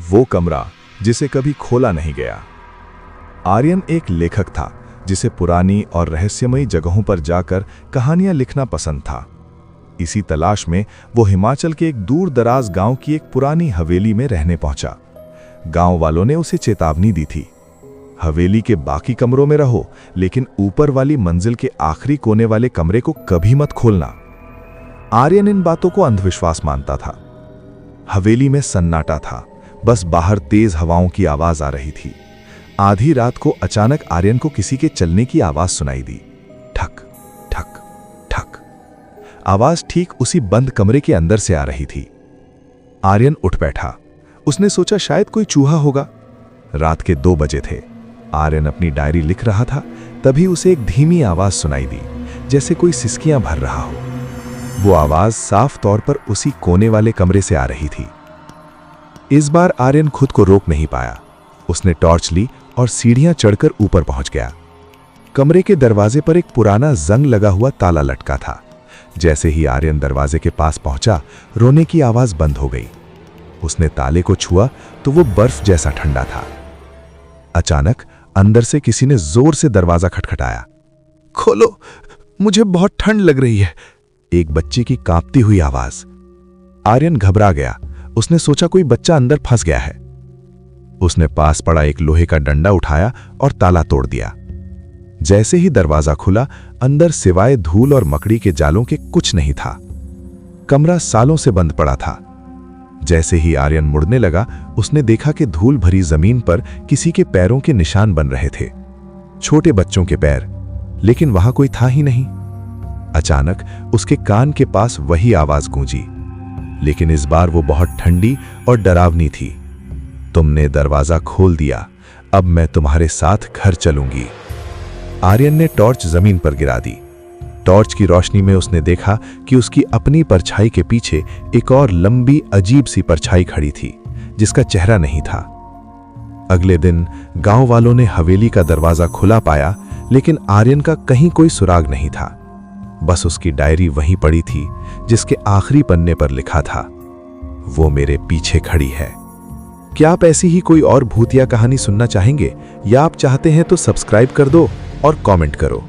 वो कमरा जिसे कभी खोला नहीं गया। आर्यन एक लेखक था जिसे पुरानी और रहस्यमयी जगहों पर जाकर कहानियां लिखना पसंद था। इसी तलाश में वो हिमाचल के एक दूर दराज गांव की एक पुरानी हवेली में रहने पहुंचा। गांव वालों ने उसे चेतावनी दी थी, हवेली के बाकी कमरों में रहो, लेकिन ऊपर वाली मंजिल के आखिरी कोने वाले कमरे को कभी मत खोलना। आर्यन इन बातों को अंधविश्वास मानता था। हवेली में सन्नाटा था, बस बाहर तेज हवाओं की आवाज आ रही थी। आधी रात को अचानक आर्यन को किसी के चलने की आवाज सुनाई दी। ठक ठक ठक। आवाज ठीक उसी बंद कमरे के अंदर से आ रही थी। आर्यन उठ बैठा। उसने सोचा शायद कोई चूहा होगा। रात के 2 बजे थे। आर्यन अपनी डायरी लिख रहा था, तभी उसे एक धीमी आवाज सुनाई दी, जैसे कोई सिसकियां भर रहा हो। वो आवाज साफ तौर पर उसी कोने वाले कमरे से आ रही थी। इस बार आर्यन खुद को रोक नहीं पाया। उसने टॉर्च ली और सीढ़ियां चढ़कर ऊपर पहुंच गया। कमरे के दरवाजे पर एक पुराना जंग लगा हुआ ताला लटका था। जैसे ही आर्यन दरवाजे के पास पहुंचा, रोने की आवाज बंद हो गई। उसने ताले को छुआ तो वो बर्फ जैसा ठंडा था। अचानक अंदर से किसी ने जोर से दरवाजा खटखटाया। खोलो, मुझे बहुत ठंड लग रही है, एक बच्चे की कांपती हुई आवाज। आर्यन घबरा गया। उसने सोचा कोई बच्चा अंदर फंस गया है। उसने पास पड़ा एक लोहे का डंडा उठाया और ताला तोड़ दिया। जैसे ही दरवाजा खुला, अंदर सिवाय धूल और मकड़ी के जालों के कुछ नहीं था। कमरा सालों से बंद पड़ा था। जैसे ही आर्यन मुड़ने लगा, उसने देखा कि धूल भरी जमीन पर किसी के पैरों के निशान बन रहे थे, छोटे बच्चों के पैर, लेकिन वहां कोई था ही नहीं। अचानक उसके कान के पास वही आवाज गूंजी, लेकिन इस बार वो बहुत ठंडी और डरावनी थी। तुमने दरवाजा खोल दिया, अब मैं तुम्हारे साथ घर चलूंगी। आर्यन ने टॉर्च जमीन पर गिरा दी। टॉर्च की रोशनी में उसने देखा कि उसकी अपनी परछाई के पीछे एक और लंबी अजीब सी परछाई खड़ी थी, जिसका चेहरा नहीं था। अगले दिन गांव वालों ने हवेली का दरवाजा खुला पाया, लेकिन आर्यन का कहीं कोई सुराग नहीं था। बस उसकी डायरी वहीं पड़ी थी, जिसके आखिरी पन्ने पर लिखा था, वो मेरे पीछे खड़ी है। क्या आप ऐसी ही कोई और भूतिया कहानी सुनना चाहेंगे, या आप चाहते हैं तो सब्सक्राइब कर दो और कमेंट करो।